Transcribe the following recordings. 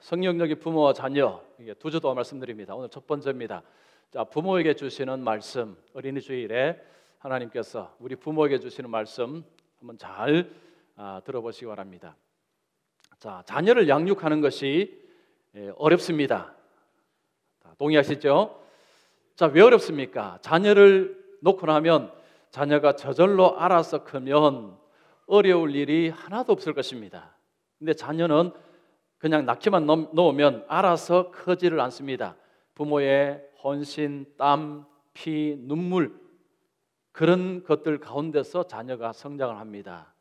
성령력이 부모와 자녀, 이게 두 주도 말씀드립니다. 오늘 첫 번째입니다. 자, 부모에게 주시는 말씀, 어린이 주일에 하나님께서 우리 부모에게 주시는 말씀 한번 잘 들어보시기 바랍니다. 자, 자녀를 양육하는 것이 어렵습니다. 동의하시죠? 자, 왜 어렵습니까? 자녀를 놓고 나면 자녀가 저절로 알아서 크면 어려울 일이 하나도 없을 것입니다. 근데 자녀는 그냥 낳기만 놓으면 알아서 크지를 않습니다. 부모의 헌신, 땀, 피, 눈물 그런 것들 가운데서 자녀가 성장을 합니다.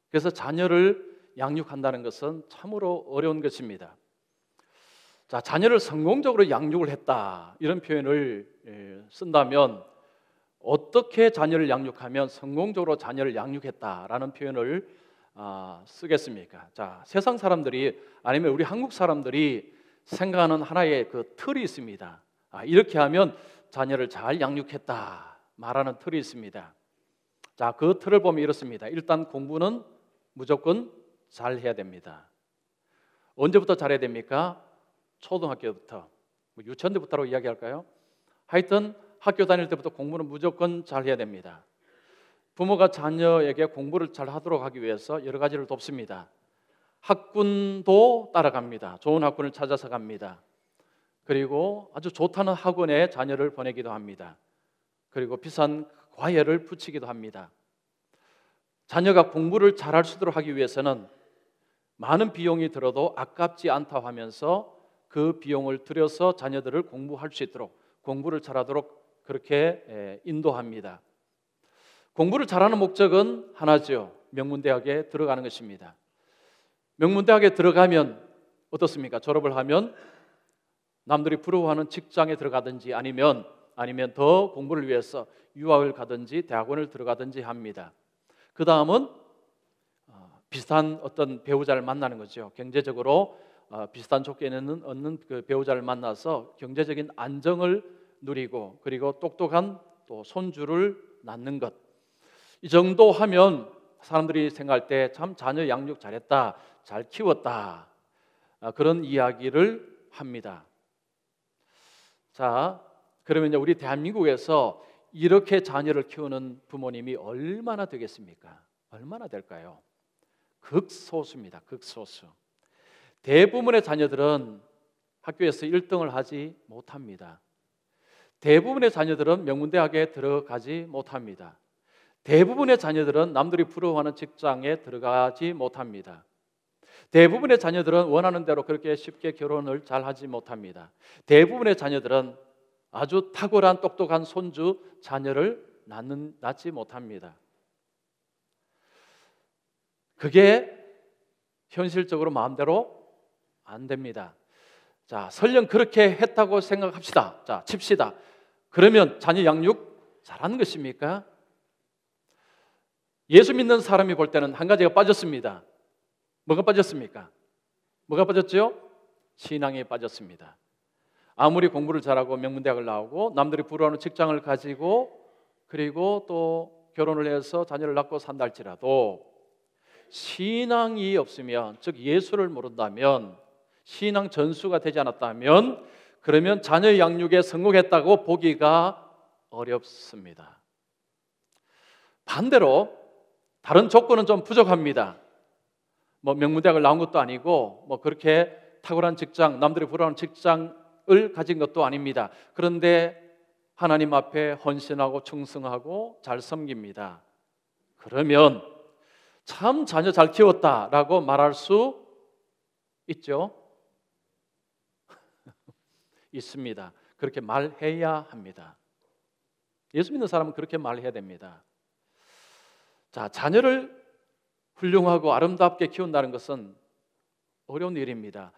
그래서 자녀를 양육한다는 것은 참으로 어려운 것입니다. 자, 자녀를 성공적으로 양육을 했다 이런 표현을 쓴다면 어떻게 자녀를 양육하면 성공적으로 자녀를 양육했다라는 표현을 쓰겠습니까? 자, 세상 사람들이 아니면 우리 한국 사람들이 생각하는 하나의 그 틀이 있습니다. 이렇게 하면 자녀를 잘 양육했다 말하는 틀이 있습니다. 자, 그 틀을 보면 이렇습니다. 일단 공부는 무조건 잘 해야 됩니다. 언제부터 잘해야 됩니까? 초등학교부터, 유치원 때부터로 이야기할까요? 하여튼 학교 다닐 때부터 공부는 무조건 잘 해야 됩니다. 부모가 자녀에게 공부를 잘 하도록 하기 위해서 여러 가지를 돕습니다. 학군도 따라갑니다. 좋은 학군을 찾아서 갑니다. 그리고 아주 좋다는 학원에 자녀를 보내기도 합니다. 그리고 비싼 과외를 붙이기도 합니다. 자녀가 공부를 잘할 수 있도록 하기 위해서는 많은 비용이 들어도 아깝지 않다 하면서 그 비용을 들여서 자녀들을 공부할 수 있도록, 공부를 잘하도록 그렇게 인도합니다. 공부를 잘하는 목적은 하나죠. 명문대학에 들어가는 것입니다. 명문대학에 들어가면 어떻습니까? 졸업을 하면 남들이 부러워하는 직장에 들어가든지 아니면 더 공부를 위해서 유학을 가든지 대학원을 들어가든지 합니다. 그 다음은 비슷한 어떤 배우자를 만나는 거죠. 경제적으로 비슷한 조건을 얻는 그 배우자를 만나서 경제적인 안정을 누리고 그리고 똑똑한 또 손주를 낳는 것. 이 정도 하면 사람들이 생각할 때 참 자녀 양육 잘했다, 잘 키웠다 그런 이야기를 합니다. 자, 그러면 우리 대한민국에서 이렇게 자녀를 키우는 부모님이 얼마나 되겠습니까? 얼마나 될까요? 극소수입니다. 극소수. 대부분의 자녀들은 학교에서 1등을 하지 못합니다. 대부분의 자녀들은 명문대학에 들어가지 못합니다. 대부분의 자녀들은 남들이 부러워하는 직장에 들어가지 못합니다. 대부분의 자녀들은 원하는 대로 그렇게 쉽게 결혼을 잘 하지 못합니다. 대부분의 자녀들은 아주 탁월한 똑똑한 손주 자녀를 낳지 못합니다. 그게 현실적으로 마음대로 안 됩니다. 자, 설령 그렇게 했다고 생각합시다. 자, 칩시다. 그러면 자녀 양육 잘하는 것입니까? 예수 믿는 사람이 볼 때는 한 가지가 빠졌습니다. 뭐가 빠졌습니까? 뭐가 빠졌죠? 신앙이 빠졌습니다. 아무리 공부를 잘하고 명문대학을 나오고 남들이 부러워하는 직장을 가지고 그리고 또 결혼을 해서 자녀를 낳고 산다 할지라도 신앙이 없으면, 즉 예수를 모른다면, 신앙 전수가 되지 않았다면 그러면 자녀 양육에 성공했다고 보기가 어렵습니다. 반대로 다른 조건은 좀 부족합니다. 명문대학을 나온 것도 아니고 그렇게 탁월한 직장, 남들이 부러워하는 직장을 가진 것도 아닙니다. 그런데 하나님 앞에 헌신하고 충성하고 잘 섬깁니다. 그러면 참 자녀 잘 키웠다라고 말할 수 있죠? 있습니다. 그렇게 말해야 합니다. 예수 믿는 사람은 그렇게 말해야 됩니다. 자, 자녀를 훌륭하고 아름답게 키운다는 것은 어려운 일입니다.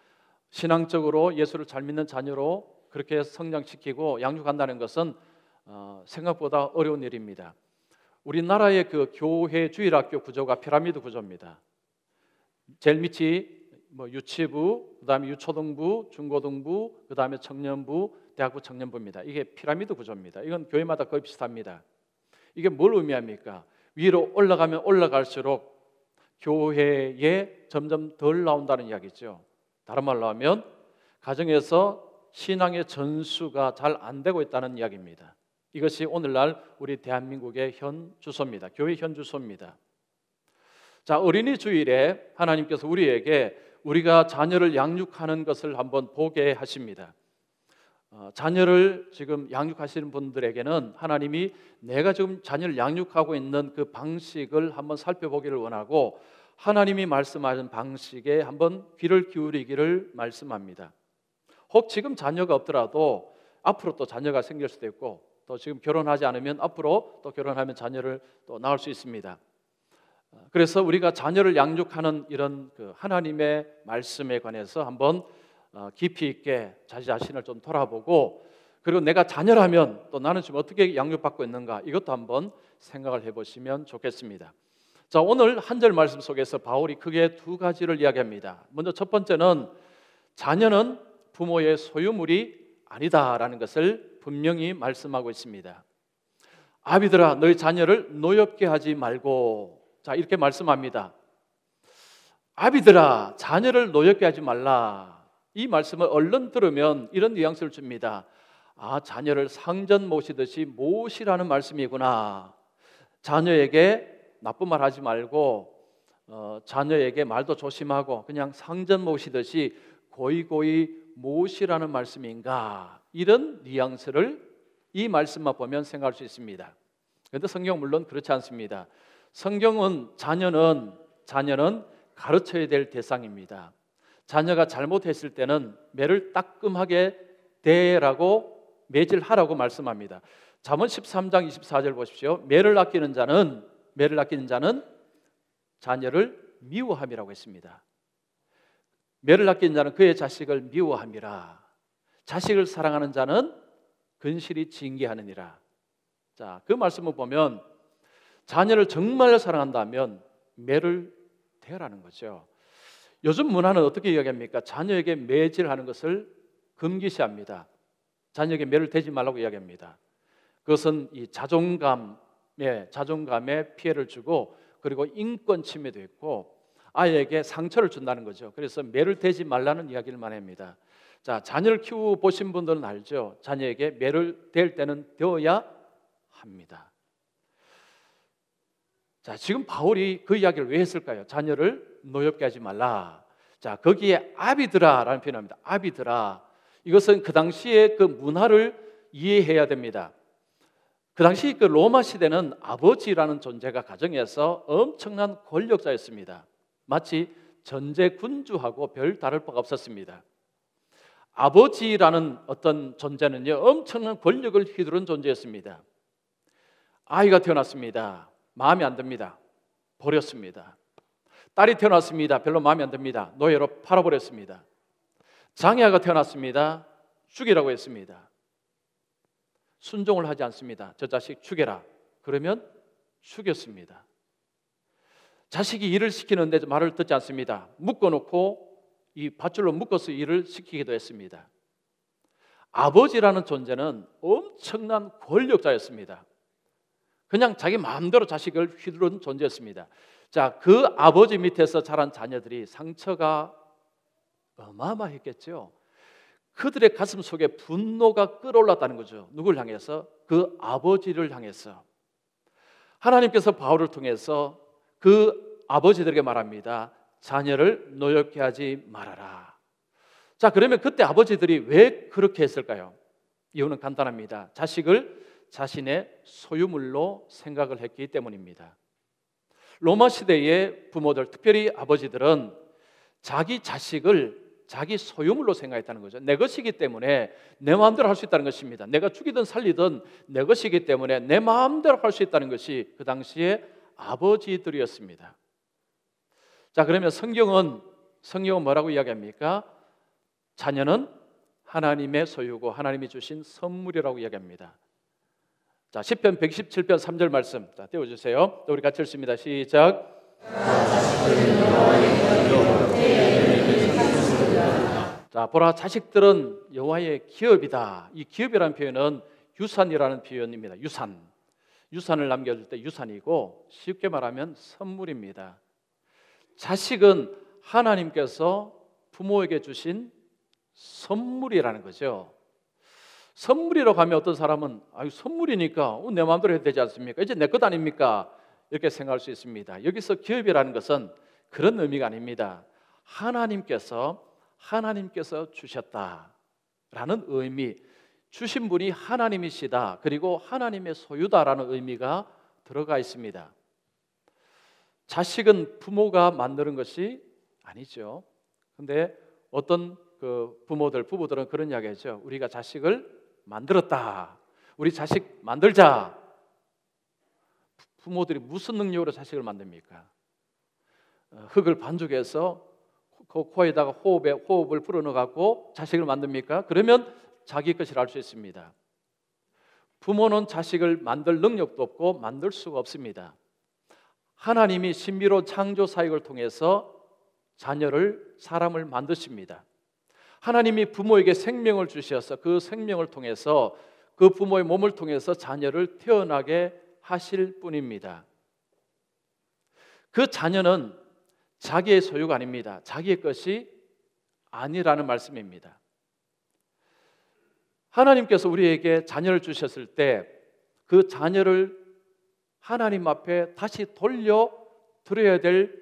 신앙적으로 예수를 잘 믿는 자녀로 그렇게 성장시키고 양육한다는 것은 생각보다 어려운 일입니다. 우리나라의 그 교회 주일학교 구조가 피라미드 구조입니다. 제일 밑이 유치부, 그다음에 유초등부, 중고등부, 그다음에 청년부, 대학부 청년부입니다. 이게 피라미드 구조입니다. 이건 교회마다 거의 비슷합니다. 이게 뭘 의미합니까? 위로 올라가면 올라갈수록 교회에 점점 덜 나온다는 이야기죠. 다른 말로 하면 가정에서 신앙의 전수가 잘 안 되고 있다는 이야기입니다. 이것이 오늘날 우리 대한민국의 현 주소입니다. 교회 현 주소입니다. 자, 어린이 주일에 하나님께서 우리에게 우리가 자녀를 양육하는 것을 한번 보게 하십니다. 자녀를 지금 양육하시는 분들에게는 하나님이 내가 지금 자녀를 양육하고 있는 그 방식을 한번 살펴보기를 원하고 하나님이 말씀하신 방식에 한번 귀를 기울이기를 말씀합니다. 혹 지금 자녀가 없더라도 앞으로 또 자녀가 생길 수도 있고 또 지금 결혼하지 않으면 앞으로 또 결혼하면 자녀를 또 낳을 수 있습니다. 그래서 우리가 자녀를 양육하는 이런 그 하나님의 말씀에 관해서 한번 깊이 있게 자기 자신을 좀 돌아보고 그리고 내가 자녀라면 또 나는 지금 어떻게 양육받고 있는가 이것도 한번 생각을 해보시면 좋겠습니다. 자, 오늘 한 절 말씀 속에서 바울이 크게 두 가지를 이야기합니다. 먼저 첫 번째는 자녀는 부모의 소유물이 아니다라는 것을 분명히 말씀하고 있습니다. 아비들아 너희 자녀를 노엽게 하지 말고, 자 이렇게 말씀합니다. 아비들아 자녀를 노엽게 하지 말라. 이 말씀을 얼른 들으면 이런 뉘앙스를 줍니다. 아, 자녀를 상전 모시듯이 모시라는 말씀이구나. 자녀에게 나쁜 말 하지 말고 자녀에게 말도 조심하고 그냥 상전 모시듯이 고이고이 모시라는 말씀인가, 이런 뉘앙스를 이 말씀만 보면 생각할 수 있습니다. 그런데 성경 물론 그렇지 않습니다. 성경은 자녀는 가르쳐야 될 대상입니다. 자녀가 잘못했을 때는 매를 따끔하게 대라고 매질하라고 말씀합니다. 잠언 13장 24절 보십시오. 매를 아끼는 자는 자녀를 미워함이라고 했습니다. 매를 아끼는 자는 그의 자식을 미워함이라. 자식을 사랑하는 자는 근실히 징계하느니라. 자, 그 말씀을 보면 자녀를 정말 사랑한다면 매를 대라는 거죠. 요즘 문화는 어떻게 이야기합니까? 자녀에게 매질하는 것을 금기시합니다. 자녀에게 매를 대지 말라고 이야기합니다. 그것은 이 자존감에 피해를 주고 그리고 인권 침해도 있고 아이에게 상처를 준다는 거죠. 그래서 매를 대지 말라는 이야기를 많이 합니다. 자, 자녀를 키워 보신 분들은 알죠. 자녀에게 매를 댈 때는 되어야 합니다. 자, 지금 바울이 그 이야기를 왜 했을까요? 자녀를 노엽게 하지 말라. 자, 거기에 아비드라라는 표현입니다. 아비드라. 이것은 그 당시의 그 문화를 이해해야 됩니다. 그 당시 그 로마 시대는 아버지라는 존재가 가정에서 엄청난 권력자였습니다. 마치 전제 군주하고 별 다를 바가 없었습니다. 아버지라는 어떤 존재는요, 엄청난 권력을 휘두른 존재였습니다. 아이가 태어났습니다. 마음에 안 듭니다. 버렸습니다. 딸이 태어났습니다. 별로 마음에 안 듭니다. 노예로 팔아버렸습니다. 장애아가 태어났습니다. 죽이라고 했습니다. 순종을 하지 않습니다. 저 자식 죽여라. 그러면 죽였습니다. 자식이 일을 시키는데 말을 듣지 않습니다. 묶어놓고 이 밧줄로 묶어서 일을 시키기도 했습니다. 아버지라는 존재는 엄청난 권력자였습니다. 그냥 자기 마음대로 자식을 휘두른 존재였습니다. 자, 그 아버지 밑에서 자란 자녀들이 상처가 어마어마했겠죠. 그들의 가슴 속에 분노가 끓어올랐다는 거죠. 누굴 향해서? 그 아버지를 향해서. 하나님께서 바울을 통해서 그 아버지들에게 말합니다. 자녀를 노엽게 하지 말아라. 자, 그러면 그때 아버지들이 왜 그렇게 했을까요? 이유는 간단합니다. 자식을 자신의 소유물로 생각을 했기 때문입니다. 로마 시대의 부모들, 특별히 아버지들은 자기 자식을 자기 소유물로 생각했다는 거죠. 내 것이기 때문에 내 마음대로 할 수 있다는 것입니다. 내가 죽이든 살리든 내 것이기 때문에 내 마음대로 할 수 있다는 것이 그 당시의 아버지들이었습니다. 자, 그러면 성경은 뭐라고 이야기합니까? 자녀는 하나님의 소유고 하나님이 주신 선물이라고 이야기합니다. 자, 시편 117편 3절 말씀, 자, 띄워주세요. 우리 같이 읽습니다. 시작. 자, 보라, 자식들은 여호와의 기업이다. 이 기업이라는 표현은 유산이라는 표현입니다. 유산을 남겨줄 때 유산이고, 쉽게 말하면 선물입니다. 자식은 하나님께서 부모에게 주신 선물이라는 거죠. 선물이라고 하면 어떤 사람은 선물이니까 내 마음대로 해도 되지 않습니까? 이제 내 것 아닙니까? 이렇게 생각할 수 있습니다. 여기서 기업이라는 것은 그런 의미가 아닙니다. 하나님께서 주셨다라는 의미, 주신 분이 하나님이시다, 그리고 하나님의 소유다라는 의미가 들어가 있습니다. 자식은 부모가 만드는 것이 아니죠. 근데 어떤 부부들은 그런 이야기하죠. 우리가 자식을 만들었다. 우리 자식 만들자. 부모들이 무슨 능력으로 자식을 만듭니까? 흙을 반죽해서 코에다가 호흡을 불어넣어갖고 자식을 만듭니까? 그러면 자기 것이라 할 수 있습니다. 부모는 자식을 만들 능력도 없고 만들 수가 없습니다. 하나님이 신비로운 창조 사역을 통해서 사람을 만드십니다. 하나님이 부모에게 생명을 주셔서 그 생명을 통해서 그 부모의 몸을 통해서 자녀를 태어나게 하실 뿐입니다. 그 자녀는 자기의 소유가 아닙니다. 자기의 것이 아니라는 말씀입니다. 하나님께서 우리에게 자녀를 주셨을 때 그 자녀를 하나님 앞에 다시 돌려드려야 될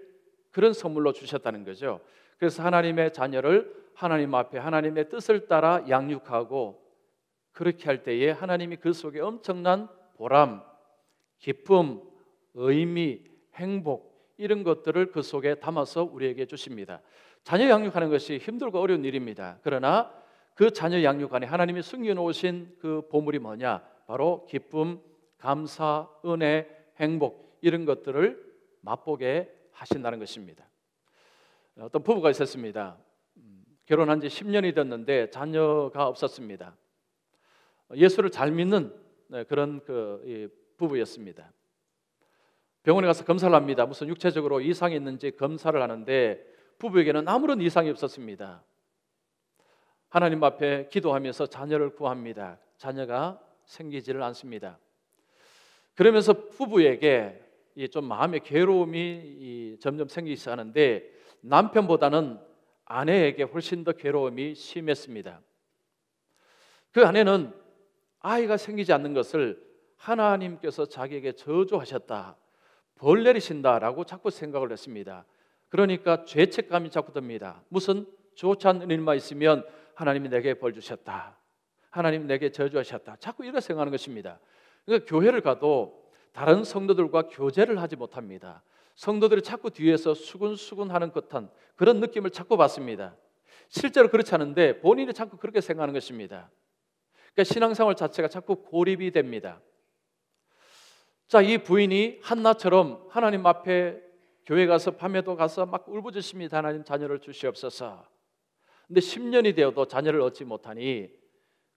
그런 선물로 주셨다는 거죠. 그래서 하나님의 자녀를 하나님 앞에 하나님의 뜻을 따라 양육하고 그렇게 할 때에 하나님이 그 속에 엄청난 보람, 기쁨, 의미, 행복 이런 것들을 그 속에 담아서 우리에게 주십니다. 자녀 양육하는 것이 힘들고 어려운 일입니다. 그러나 그 자녀 양육 안에 하나님이 숨겨놓으신 그 보물이 뭐냐? 바로 기쁨, 감사, 은혜, 행복 이런 것들을 맛보게 하신다는 것입니다. 어떤 부부가 있었습니다. 결혼한 지 10년이 됐는데 자녀가 없었습니다. 예수를 잘 믿는 그런 부부였습니다. 병원에 가서 검사를 합니다. 무슨 육체적으로 이상이 있는지 검사를 하는데 부부에게는 아무런 이상이 없었습니다. 하나님 앞에 기도하면서 자녀를 구합니다. 자녀가 생기지를 않습니다. 그러면서 부부에게 좀 마음의 괴로움이 점점 생기기 시작하는데 남편보다는 아내에게 훨씬 더 괴로움이 심했습니다. 그 아내는 아이가 생기지 않는 것을 하나님께서 자기에게 저주하셨다, 벌 내리신다라고 자꾸 생각을 했습니다. 그러니까 죄책감이 자꾸 듭니다. 무슨 좋지 않은 일만 있으면 하나님이 내게 벌 주셨다, 하나님 내게 저주하셨다, 자꾸 이렇게 생각하는 것입니다. 그러니까 교회를 가도 다른 성도들과 교제를 하지 못합니다. 성도들이 자꾸 뒤에서 수군수군하는 듯한 그런 느낌을 자꾸 받습니다. 실제로 그렇지 않은데 본인이 자꾸 그렇게 생각하는 것입니다. 그러니까 신앙생활 자체가 자꾸 고립이 됩니다. 자, 이 부인이 한나처럼 하나님 앞에 교회 가서 밤에도 가서 막 울부짖습니다. 하나님 자녀를 주시옵소서. 근데 10년이 되어도 자녀를 얻지 못하니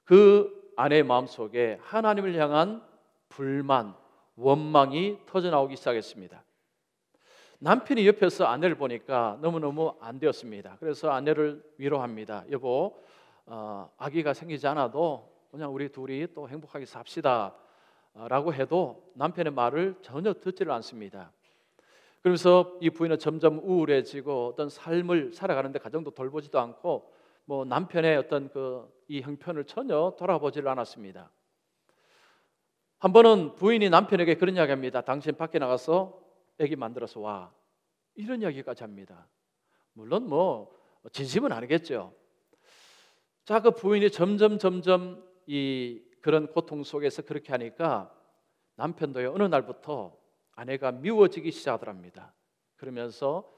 그 아내의 마음속에 하나님을 향한 불만, 원망이 터져나오기 시작했습니다. 남편이 옆에서 아내를 보니까 너무너무 안 되었습니다. 그래서 아내를 위로합니다. 여보, 아기가 생기지 않아도 그냥 우리 둘이 또 행복하게 삽시다 라고 해도 남편의 말을 전혀 듣지를 않습니다. 그러면서 이 부인은 점점 우울해지고 어떤 삶을 살아가는데 가정도 돌보지도 않고 뭐 남편의 어떤 이 형편을 전혀 돌아보지를 않았습니다. 한 번은 부인이 남편에게 그런 이야기합니다. 당신 밖에 나가서 아기 만들어서 와, 이런 이야기까지 합니다. 물론 뭐 진심은 아니겠죠. 자, 그 부인이 점점 이 그런 고통 속에서 그렇게 하니까 남편도요, 어느 날부터 아내가 미워지기 시작하더랍니다. 그러면서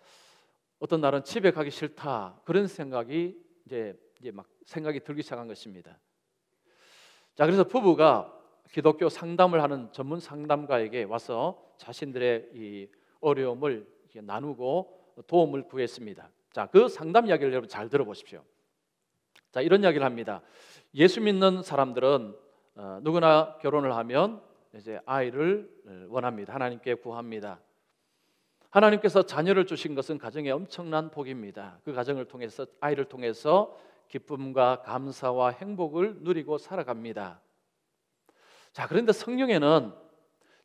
어떤 날은 집에 가기 싫다, 그런 생각이 이제 막 생각이 들기 시작한 것입니다. 자, 그래서 부부가 기독교 상담을 하는 전문 상담가에게 와서 자신들의 이 어려움을 나누고 도움을 구했습니다. 자, 그 상담 이야기를 여러분 잘 들어보십시오. 자, 이런 이야기를 합니다. 예수 믿는 사람들은 누구나 결혼을 하면 이제 아이를 원합니다. 하나님께 구합니다. 하나님께서 자녀를 주신 것은 가정의 엄청난 복입니다. 그 가정을 통해서, 아이를 통해서 기쁨과 감사와 행복을 누리고 살아갑니다. 자, 그런데 성경에는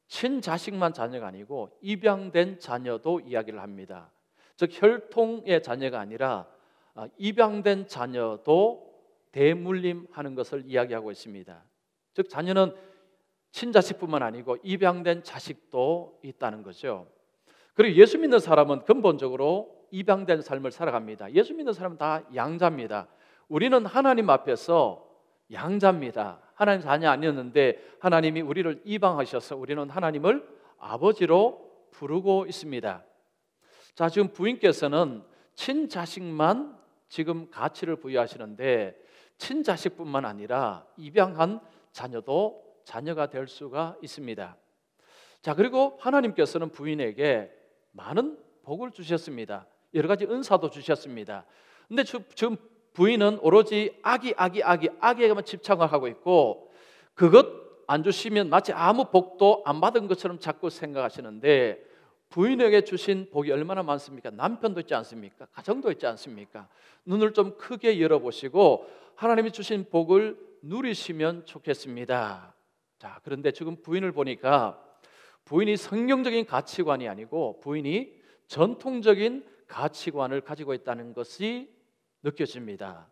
친자식만 자녀가 아니고 입양된 자녀도 이야기를 합니다. 즉 혈통의 자녀가 아니라 입양된 자녀도 대물림하는 것을 이야기하고 있습니다. 즉 자녀는 친자식뿐만 아니고 입양된 자식도 있다는 거죠. 그리고 예수 믿는 사람은 근본적으로 입양된 삶을 살아갑니다. 예수 믿는 사람은 다 양자입니다. 우리는 하나님 앞에서 양자입니다. 하나님 자녀 아니었는데 하나님이 우리를 입양하셔서 우리는 하나님을 아버지로 부르고 있습니다. 자, 지금 부인께서는 친자식만 지금 가치를 부여하시는데 친자식뿐만 아니라 입양한 자녀도 자녀가 될 수가 있습니다. 자, 그리고 하나님께서는 부인에게 많은 복을 주셨습니다. 여러 가지 은사도 주셨습니다. 근데 지금 부인은 오로지 아기에게만 집착을 하고 있고 그것 안 주시면 마치 아무 복도 안 받은 것처럼 자꾸 생각하시는데 부인에게 주신 복이 얼마나 많습니까? 남편도 있지 않습니까? 가정도 있지 않습니까? 눈을 좀 크게 열어보시고 하나님이 주신 복을 누리시면 좋겠습니다. 자, 그런데 지금 부인을 보니까 부인이 성경적인 가치관이 아니고 부인이 전통적인 가치관을 가지고 있다는 것이 느껴집니다.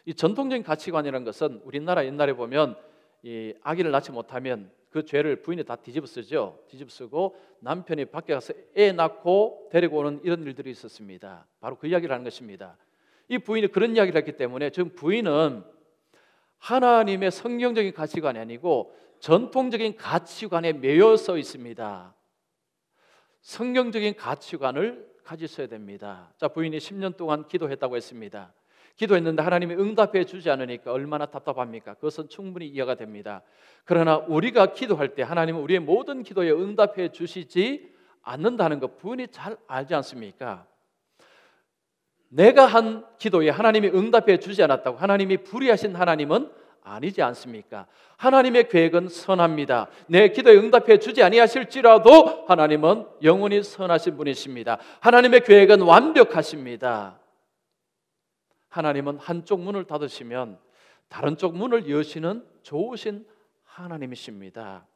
이 전통적인 가치관이라는 것은 우리나라 옛날에 보면 이 아기를 낳지 못하면 그 죄를 부인이 다 뒤집어 쓰죠. 뒤집어 쓰고 남편이 밖에 가서 애 낳고 데리고 오는 이런 일들이 있었습니다. 바로 그 이야기를 하는 것입니다. 이 부인이 그런 이야기를 했기 때문에 지금 부인은 하나님의 성경적인 가치관이 아니고 전통적인 가치관에 매여서 있습니다. 성경적인 가치관을 가지셔야 됩니다. 자, 부인이 10년 동안 기도했다고 했습니다. 기도했는데 하나님이 응답해 주지 않으니까 얼마나 답답합니까? 그것은 충분히 이해가 됩니다. 그러나 우리가 기도할 때 하나님은 우리의 모든 기도에 응답해 주시지 않는다는 것 부인이 잘 알지 않습니까? 내가 한 기도에 하나님이 응답해 주지 않았다고 하나님이 불의하신 하나님은 아니지 않습니까? 하나님의 계획은 선합니다. 내 기도에 응답해 주지 아니하실지라도 하나님은 영원히 선하신 분이십니다. 하나님의 계획은 완벽하십니다. 하나님은 한쪽 문을 닫으시면 다른 쪽 문을 여시는 좋으신 하나님이십니다.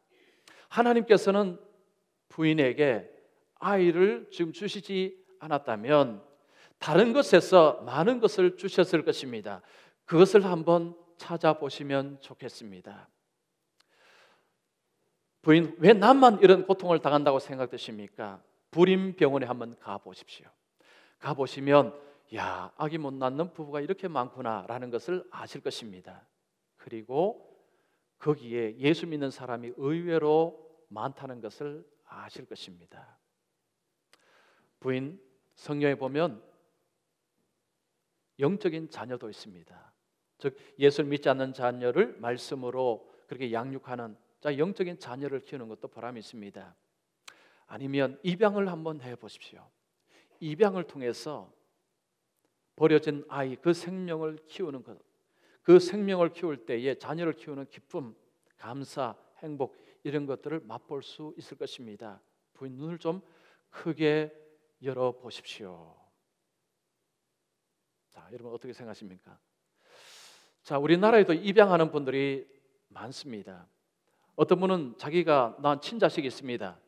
하나님께서는 부인에게 아이를 지금 주시지 않았다면 다른 것에서 많은 것을 주셨을 것입니다. 그것을 한번 찾아보시면 좋겠습니다. 부인, 왜 나만 이런 고통을 당한다고 생각되십니까? 불임병원에 한번 가보십시오. 가보시면 야, 아기 못 낳는 부부가 이렇게 많구나라는 것을 아실 것입니다. 그리고 거기에 예수 믿는 사람이 의외로 많다는 것을 아실 것입니다. 부인, 성경에 보면 영적인 자녀도 있습니다. 즉 예수를 믿지 않는 자녀를 말씀으로 그렇게 양육하는 영적인 자녀를 키우는 것도 보람이 있습니다. 아니면 입양을 한번 해보십시오. 입양을 통해서 버려진 아이, 그 생명을 키우는 것, 그 생명을 키울 때에 자녀를 키우는 기쁨, 감사, 행복 이런 것들을 맛볼 수 있을 것입니다. 부인 눈을 좀 크게 열어보십시오. 자, 여러분 어떻게 생각하십니까? 자, 우리나라에도 입양하는 분들이 많습니다. 어떤 분은 자기가 낳은 친자식이 있습니다.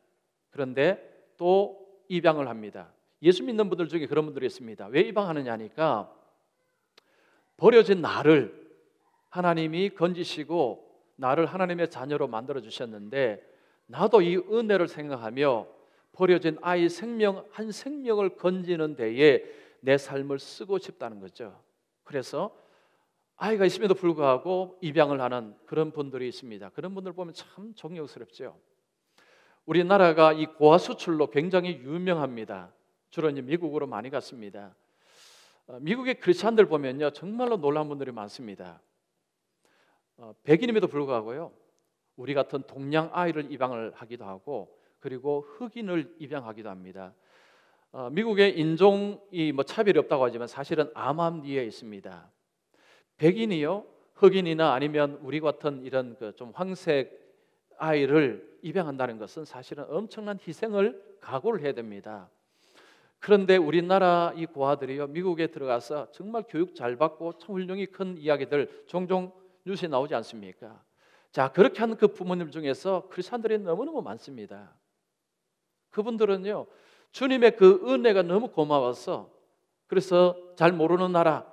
그런데 또 입양을 합니다. 예수 믿는 분들 중에 그런 분들이 있습니다. 왜 입양하느냐 하니까 버려진 나를 하나님이 건지시고 나를 하나님의 자녀로 만들어 주셨는데 나도 이 은혜를 생각하며 버려진 아이 생명 한 생명을 건지는 데에 내 삶을 쓰고 싶다는 거죠. 그래서 아이가 있음에도 불구하고 입양을 하는 그런 분들이 있습니다. 그런 분들 보면 참 존경스럽죠. 우리나라가 이 고아 수출로 굉장히 유명합니다. 주로 이제 미국으로 많이 갔습니다. 미국의 크리스찬들 보면요 정말로 놀라운 분들이 많습니다. 백인임에도 불구하고요 우리 같은 동양 아이를 입양을 하기도 하고 그리고 흑인을 입양하기도 합니다. 미국의 인종이 차별이 없다고 하지만 사실은 암암리에 있습니다. 백인이요 흑인이나 아니면 우리 같은 이런 좀 황색 아이를 입양한다는 것은 사실은 엄청난 희생을 각오를 해야 됩니다. 그런데 우리나라 이 고아들이요 미국에 들어가서 정말 교육 잘 받고 참 훌륭히 큰 이야기들 종종 뉴스에 나오지 않습니까? 자, 그렇게 하는 그 부모님 중에서 크리스찬들이 너무너무 많습니다. 그분들은요 주님의 그 은혜가 너무 고마워서 그래서 잘 모르는 나라,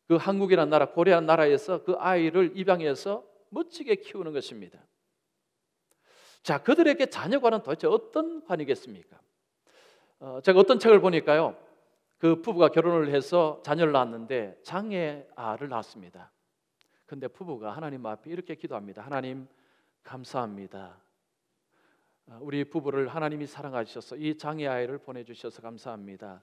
그 한국이라는 나라, 고려라는 나라에서 그 아이를 입양해서 멋지게 키우는 것입니다. 자, 그들에게 자녀과는 도대체 어떤 관이겠습니까? 제가 어떤 책을 보니까요, 그 부부가 결혼을 해서 자녀를 낳았는데 장애아를 낳았습니다. 근데 부부가 하나님 앞에 이렇게 기도합니다. 하나님, 감사합니다. 우리 부부를 하나님이 사랑하셔서 이 장애아이를 보내주셔서 감사합니다.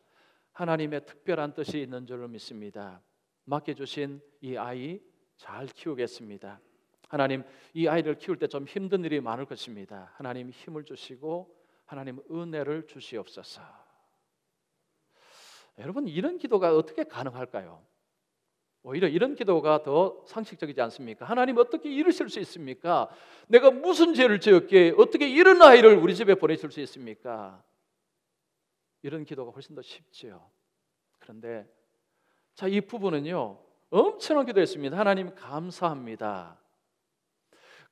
하나님의 특별한 뜻이 있는 줄을 믿습니다. 맡겨주신 이 아이 잘 키우겠습니다. 하나님, 이 아이를 키울 때 좀 힘든 일이 많을 것입니다. 하나님 힘을 주시고 하나님 은혜를 주시옵소서. 여러분, 이런 기도가 어떻게 가능할까요? 오히려 이런 기도가 더 상식적이지 않습니까? 하나님, 어떻게 이러실 수 있습니까? 내가 무슨 죄를 지었기에 어떻게 이런 아이를 우리 집에 보내실 수 있습니까? 이런 기도가 훨씬 더 쉽지요. 그런데 자, 이 부부는요, 엄청난 기도했습니다. 하나님, 감사합니다.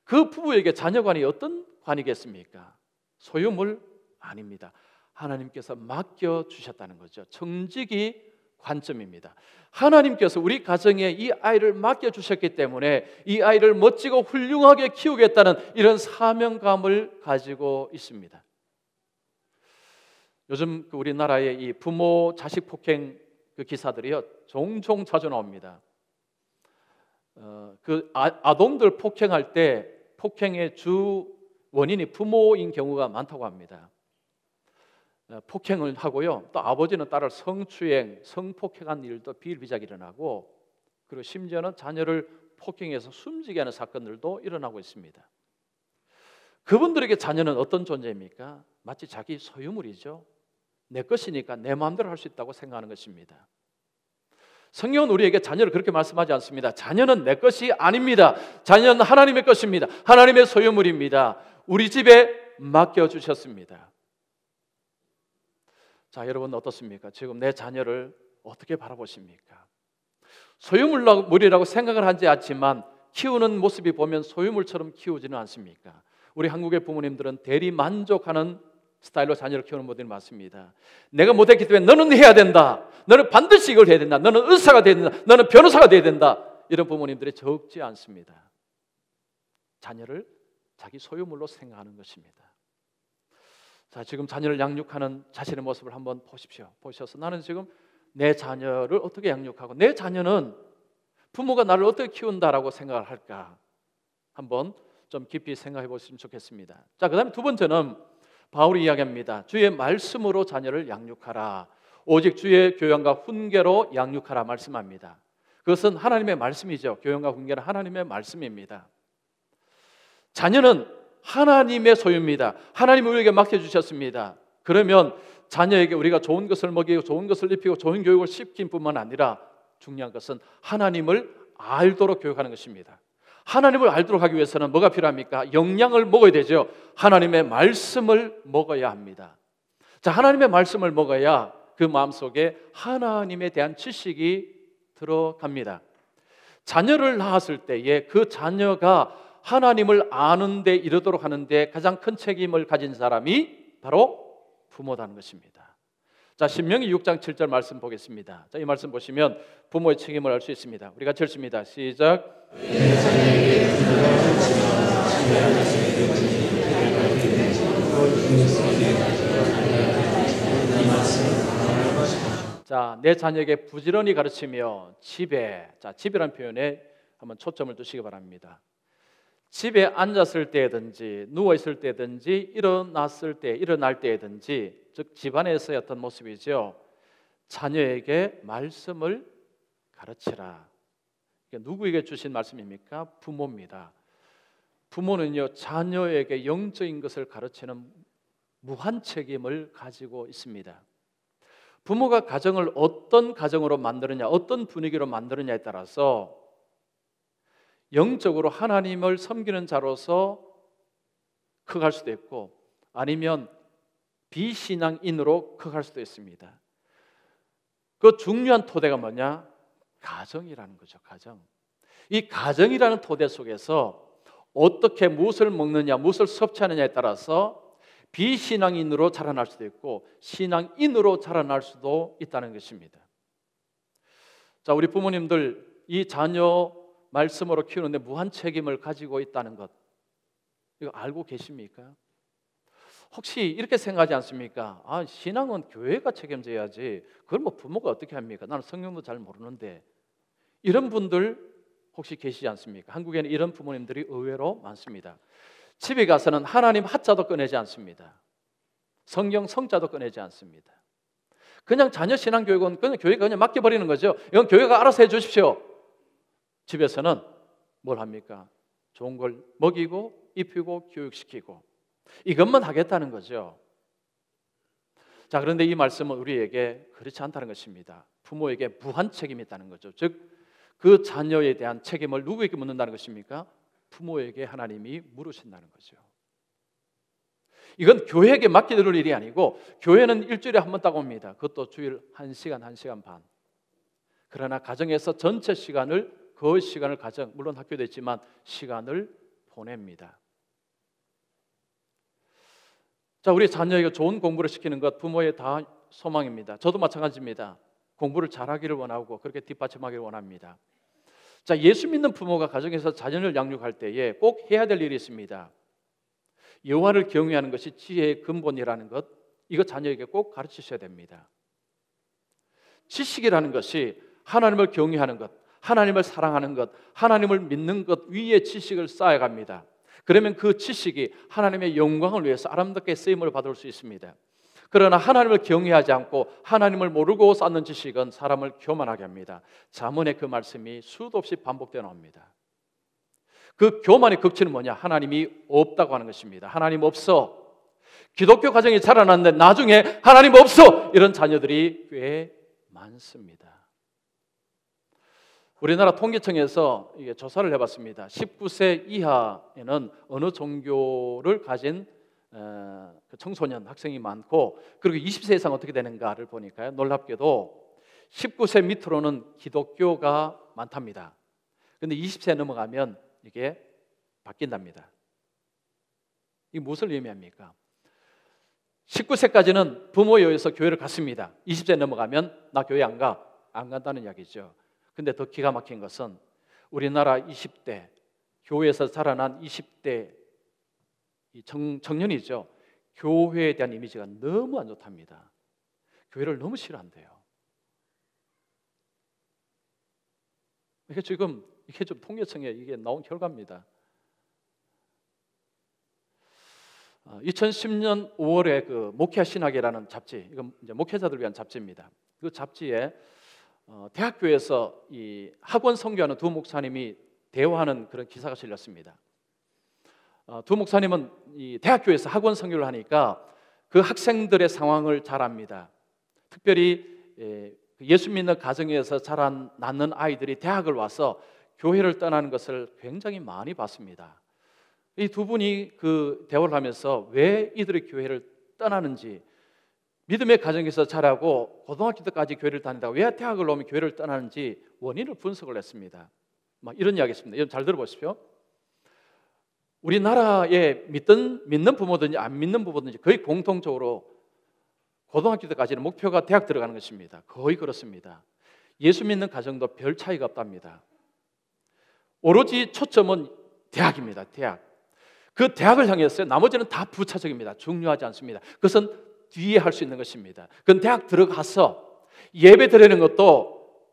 그 부부에게 자녀관이 어떤 관이겠습니까? 소유물 아닙니다. 하나님께서 맡겨주셨다는 거죠. 정직이 관점입니다. 하나님께서 우리 가정에 이 아이를 맡겨주셨기 때문에 이 아이를 멋지고 훌륭하게 키우겠다는 이런 사명감을 가지고 있습니다. 요즘 우리나라의 이 부모 자식 폭행 그 기사들이요, 종종 자주 나옵니다. 그 아동들 폭행할 때 폭행의 주 원인이 부모인 경우가 많다고 합니다. 폭행을 하고요, 또 아버지는 딸을 성추행, 성폭행한 일도 비일비재하게 일어나고, 그리고 심지어는 자녀를 폭행해서 숨지게 하는 사건들도 일어나고 있습니다. 그분들에게 자녀는 어떤 존재입니까? 마치 자기 소유물이죠. 내 것이니까 내 마음대로 할 수 있다고 생각하는 것입니다. 성경은 우리에게 자녀를 그렇게 말씀하지 않습니다. 자녀는 내 것이 아닙니다. 자녀는 하나님의 것입니다. 하나님의 소유물입니다. 우리 집에 맡겨주셨습니다. 자, 여러분 어떻습니까? 지금 내 자녀를 어떻게 바라보십니까? 소유물이라고 생각을 하지 않지만 키우는 모습이 보면 소유물처럼 키우지는 않습니까? 우리 한국의 부모님들은 대리 만족하는 스타일로 자녀를 키우는 분들이 많습니다. 내가 못했기 때문에 너는 해야 된다. 너는 반드시 이걸 해야 된다. 너는 의사가 돼야 된다. 너는 변호사가 돼야 된다. 이런 부모님들이 적지 않습니다. 자녀를 자기 소유물로 생각하는 것입니다. 자, 지금 자녀를 양육하는 자신의 모습을 한번 보십시오. 보셔서 나는 지금 내 자녀를 어떻게 양육하고 내 자녀는 부모가 나를 어떻게 키운다라고 생각을 할까? 한번 좀 깊이 생각해 보시면 좋겠습니다. 자, 그다음에 두 번째는 바울이 이야기합니다. 주의 말씀으로 자녀를 양육하라. 오직 주의 교양과 훈계로 양육하라 말씀합니다. 그것은 하나님의 말씀이죠. 교양과 훈계는 하나님의 말씀입니다. 자녀는 하나님의 소유입니다. 하나님이 우리에게 맡겨주셨습니다. 그러면 자녀에게 우리가 좋은 것을 먹이고 좋은 것을 입히고 좋은 교육을 시킨 뿐만 아니라 중요한 것은 하나님을 알도록 교육하는 것입니다. 하나님을 알도록 하기 위해서는 뭐가 필요합니까? 영양을 먹어야 되죠. 하나님의 말씀을 먹어야 합니다. 자, 하나님의 말씀을 먹어야 그 마음속에 하나님에 대한 지식이 들어갑니다. 자녀를 낳았을 때에 그 자녀가 하나님을 아는 데 이르도록 하는데 가장 큰 책임을 가진 사람이 바로 부모라는 것입니다. 자, 신명기 6장 7절 말씀 보겠습니다. 자, 이 말씀 보시면 부모의 책임을 알 수 있습니다. 우리 같이 읽습니다. 시작. 자, 내 자녀에게 부지런히 가르치며 집에, 자, 집이라는 표현에 한번 초점을 두시기 바랍니다. 집에 앉았을 때든지 누워 있을 때든지 일어날 때든지, 즉 집안에서의 어떤 모습이죠. 자녀에게 말씀을 가르치라. 누구에게 주신 말씀입니까? 부모입니다. 부모는요, 자녀에게 영적인 것을 가르치는 무한 책임을 가지고 있습니다. 부모가 가정을 어떤 가정으로 만드느냐, 어떤 분위기로 만드느냐에 따라서 영적으로 하나님을 섬기는 자로서 커갈 수도 있고 아니면 비신앙인으로 커갈 수도 있습니다. 그 중요한 토대가 뭐냐? 가정이라는 거죠. 가정. 이 가정이라는 토대 속에서 어떻게 무엇을 먹느냐, 무엇을 섭취하느냐에 따라서 비신앙인으로 자라날 수도 있고 신앙인으로 자라날 수도 있다는 것입니다. 자, 우리 부모님들 이 자녀 말씀으로 키우는데 무한 책임을 가지고 있다는 것, 이거 알고 계십니까? 혹시 이렇게 생각하지 않습니까? 아, 신앙은 교회가 책임져야지, 그걸 뭐 부모가 어떻게 합니까? 나는 성경도 잘 모르는데. 이런 분들 혹시 계시지 않습니까? 한국에는 이런 부모님들이 의외로 많습니다. 집에 가서는 하나님 하자도 꺼내지 않습니다. 성경 성자도 꺼내지 않습니다. 그냥 자녀 신앙교육은 그냥 교회가 그냥 맡겨버리는 거죠. 이건 교회가 알아서 해주십시오. 집에서는 뭘 합니까? 좋은 걸 먹이고 입히고 교육시키고 이것만 하겠다는 거죠. 자, 그런데 이 말씀은 우리에게 그렇지 않다는 것입니다. 부모에게 무한 책임이 있다는 거죠. 즉, 그 자녀에 대한 책임을 누구에게 묻는다는 것입니까? 부모에게 하나님이 물으신다는 거죠. 이건 교회에게 맡겨둘 일이 아니고, 교회는 일주일에 한 번 딱 옵니다. 그것도 주일 1시간, 1시간 반. 그러나 가정에서 전체 시간을, 그 시간을 가정, 물론 학교도 있지만 시간을 보냅니다. 자, 우리 자녀에게 좋은 공부를 시키는 것 부모의 다 소망입니다. 저도 마찬가지입니다. 공부를 잘하기를 원하고 그렇게 뒷받침하기를 원합니다. 자, 예수 믿는 부모가 가정에서 자녀를 양육할 때에 꼭 해야 될 일이 있습니다. 여호와를 경외하는 것이 지혜의 근본이라는 것, 이거 자녀에게 꼭 가르치셔야 됩니다. 지식이라는 것이 하나님을 경외하는 것, 하나님을 사랑하는 것, 하나님을 믿는 것 위에 지식을 쌓아갑니다. 그러면 그 지식이 하나님의 영광을 위해서 아름답게 쓰임을 받을 수 있습니다. 그러나 하나님을 경외하지 않고 하나님을 모르고 쌓는 지식은 사람을 교만하게 합니다. 잠언에 그 말씀이 수도 없이 반복되어 나옵니다. 그 교만의 극치는 뭐냐? 하나님이 없다고 하는 것입니다. 하나님 없어. 기독교 가정이 자라났는데 나중에 하나님 없어! 이런 자녀들이 꽤 많습니다. 우리나라 통계청에서 이게 조사를 해봤습니다. 19세 이하에는 어느 종교를 가진 청소년, 학생이 많고, 그리고 20세 이상 어떻게 되는가를 보니까요, 놀랍게도 19세 밑으로는 기독교가 많답니다. 그런데 20세 넘어가면 이게 바뀐답니다. 이게 무엇을 의미합니까? 19세까지는 부모에 의해서 교회를 갔습니다. 20세 넘어가면 나 교회 안 가, 안 간다는 이야기죠. 근데 더 기가 막힌 것은 우리나라 20대, 교회에서 자라난 20대 청년이죠. 교회에 대한 이미지가 너무 안 좋답니다. 교회를 너무 싫어한대요. 이게 지금 이게 좀 통계청에 이게 나온 결과입니다. 2010년 5월에 그 목회 신학이라는 잡지, 이건 이제 목회자들을 위한 잡지입니다. 그 잡지에 대학교에서 이 학원 선교하는 두 목사님이 대화하는 그런 기사가 실렸습니다. 두 목사님은 이 대학교에서 학원 선교를 하니까 그 학생들의 상황을 잘 압니다. 특별히 예수 믿는 가정에서 낳는 아이들이 대학을 와서 교회를 떠나는 것을 굉장히 많이 봤습니다. 이 두 분이 그 대화를 하면서 왜 이들이 교회를 떠나는지, 믿음의 가정에서 자라고 고등학교 때까지 교회를 다닌다고 왜 대학을 오면 교회를 떠나는지 원인을 분석을 했습니다. 막 이런 이야기했습니다. 여러분 잘 들어보십시오. 우리나라에 믿는 부모든지 안 믿는 부모든지 거의 공통적으로 고등학교 때까지는 목표가 대학 들어가는 것입니다. 거의 그렇습니다. 예수 믿는 가정도 별 차이가 없답니다. 오로지 초점은 대학입니다. 대학. 그 대학을 향해서 나머지는 다 부차적입니다. 중요하지 않습니다. 그것은 뒤에 할 수 있는 것입니다. 그건 대학 들어가서 예배 드리는 것도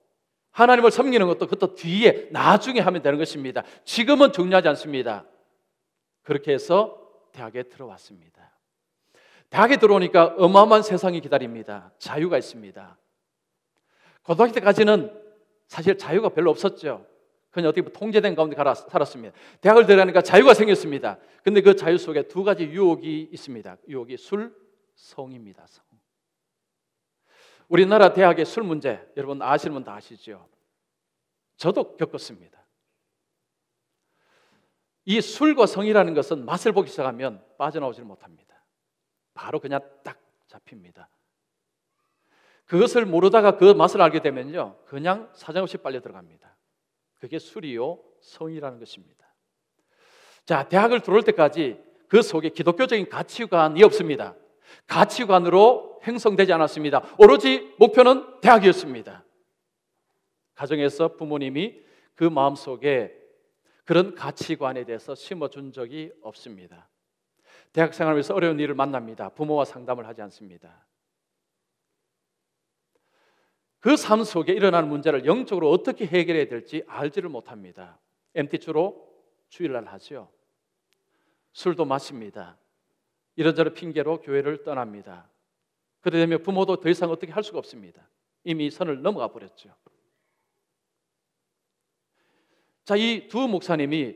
하나님을 섬기는 것도 그것도 뒤에 나중에 하면 되는 것입니다. 지금은 중요하지 않습니다. 그렇게 해서 대학에 들어왔습니다. 대학에 들어오니까 어마어마한 세상이 기다립니다. 자유가 있습니다. 고등학교 때까지는 사실 자유가 별로 없었죠. 그냥 어떻게 통제된 가운데 살았습니다. 대학을 들어가니까 자유가 생겼습니다. 그런데 그 자유 속에 두 가지 유혹이 있습니다. 유혹이 술, 성입니다. 성. 우리나라 대학의 술 문제, 여러분 아시는 분 다 아시죠? 저도 겪었습니다. 이 술과 성이라는 것은 맛을 보기 시작하면 빠져나오지를 못합니다. 바로 그냥 딱 잡힙니다. 그것을 모르다가 그 맛을 알게 되면요, 그냥 사정없이 빨려 들어갑니다. 그게 술이요, 성이라는 것입니다. 자, 대학을 들어올 때까지 그 속에 기독교적인 가치관이 없습니다. 가치관으로 형성되지 않았습니다. 오로지 목표는 대학이었습니다. 가정에서 부모님이 그 마음속에 그런 가치관에 대해서 심어준 적이 없습니다. 대학 생활하면서 어려운 일을 만납니다. 부모와 상담을 하지 않습니다. 그 삶 속에 일어나는 문제를 영적으로 어떻게 해결해야 될지 알지를 못합니다. MT주로 주일날 하죠. 술도 마십니다. 이런저런 핑계로 교회를 떠납니다. 그래 되면 부모도 더 이상 어떻게 할 수가 없습니다. 이미 선을 넘어가 버렸죠. 자, 이 두 목사님이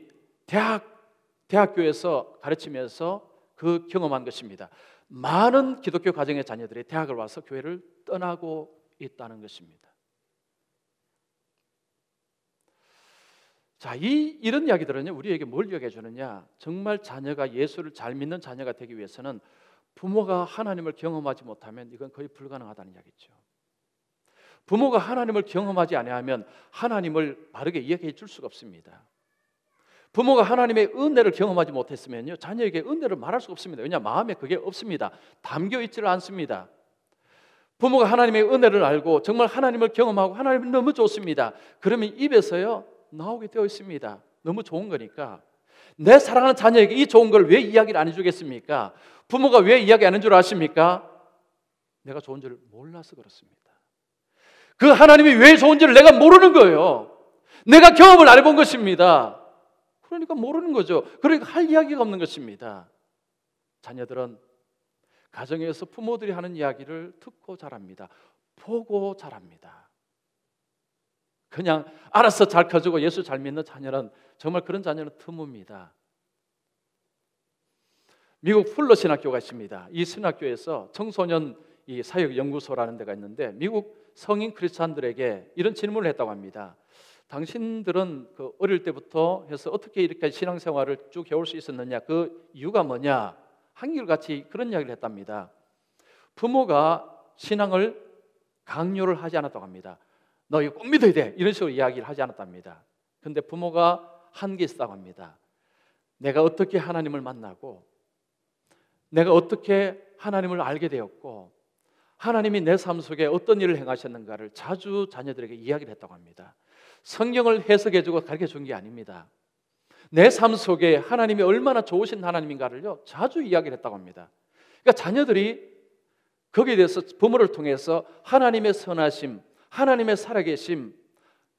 대학교에서 가르치면서 그 경험한 것입니다. 많은 기독교 가정의 자녀들이 대학을 와서 교회를 떠나고 있다는 것입니다. 자, 이런 이야기들은요, 우리에게 뭘 이야기해 주느냐? 정말 자녀가 예수를 잘 믿는 자녀가 되기 위해서는 부모가 하나님을 경험하지 못하면 이건 거의 불가능하다는 이야기죠. 부모가 하나님을 경험하지 아니하면 하나님을 바르게 이야기해 줄 수가 없습니다. 부모가 하나님의 은혜를 경험하지 못했으면요, 자녀에게 은혜를 말할 수가 없습니다. 왜냐, 마음에 그게 없습니다. 담겨 있지를 않습니다. 부모가 하나님의 은혜를 알고 정말 하나님을 경험하고 하나님이 너무 좋습니다. 그러면 입에서요 나오게 되어 있습니다. 너무 좋은 거니까. 내 사랑하는 자녀에게 이 좋은 걸 왜 이야기를 안 해주겠습니까? 부모가 왜 이야기 안 한 줄 아십니까? 내가 좋은 줄 몰라서 그렇습니다. 그 하나님이 왜 좋은지를 내가 모르는 거예요. 내가 경험을 안 해본 것입니다. 그러니까 모르는 거죠. 그러니까 할 이야기가 없는 것입니다. 자녀들은 가정에서 부모들이 하는 이야기를 듣고 자랍니다. 보고 자랍니다. 그냥 알아서 잘 커지고 예수 잘 믿는 자녀는 정말 그런 자녀는 드뭅니다. 미국 풀러 신학교가 있습니다. 이 신학교에서 청소년 이 사역 연구소라는 데가 있는데 미국 성인 크리스찬들에게 이런 질문을 했다고 합니다. 당신들은 그 어릴 때부터 해서 어떻게 이렇게 신앙생활을 쭉 해올 수 있었느냐? 그 이유가 뭐냐? 한결같이 그런 이야기를 했답니다. 부모가 신앙을 강요를 하지 않았다고 합니다. 너 이거 꼭 믿어야 돼, 이런 식으로 이야기를 하지 않았답니다. 그런데 부모가 한 게 있다고 합니다. 내가 어떻게 하나님을 만나고 내가 어떻게 하나님을 알게 되었고 하나님이 내 삶 속에 어떤 일을 행하셨는가를 자주 자녀들에게 이야기를 했다고 합니다. 성경을 해석해주고 가르쳐준 게 아닙니다. 내 삶 속에 하나님이 얼마나 좋으신 하나님인가를요 자주 이야기를 했다고 합니다. 그러니까 자녀들이 거기에 대해서 부모를 통해서 하나님의 선하심, 하나님의 살아계심,